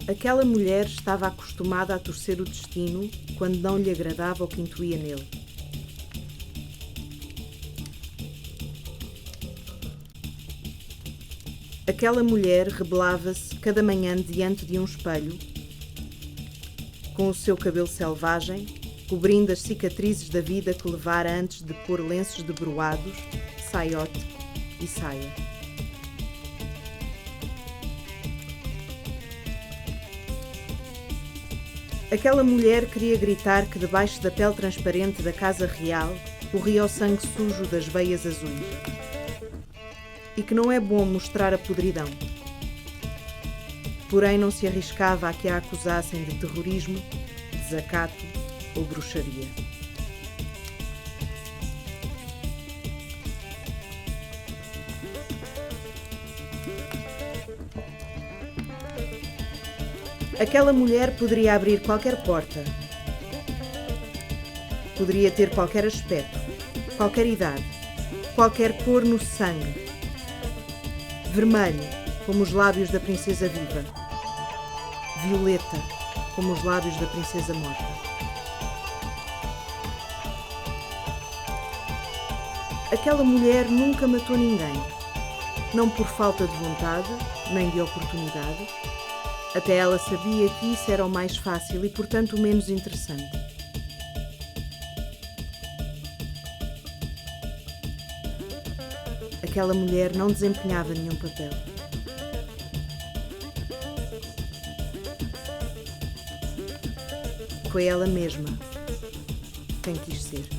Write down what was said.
Aquela mulher estava acostumada a torcer o destino quando não lhe agradava o que intuía nele. Aquela mulher rebelava-se cada manhã diante de um espelho, com o seu cabelo selvagem, cobrindo as cicatrizes da vida que levara antes de pôr lenços de broados, saiote e saia. Aquela mulher queria gritar que debaixo da pele transparente da casa real corria o sangue sujo das veias azuis. E que não é bom mostrar a podridão. Porém não se arriscava a que a acusassem de terrorismo, desacato ou bruxaria. Aquela mulher poderia abrir qualquer porta. Poderia ter qualquer aspecto, qualquer idade, qualquer cor no sangue. Vermelho, como os lábios da princesa viva. Violeta, como os lábios da princesa morta. Aquela mulher nunca matou ninguém. Não por falta de vontade, nem de oportunidade. Até ela sabia que isso era o mais fácil e, portanto, o menos interessante. Aquela mulher não desempenhava nenhum papel. Foi ela mesma quem quis ser.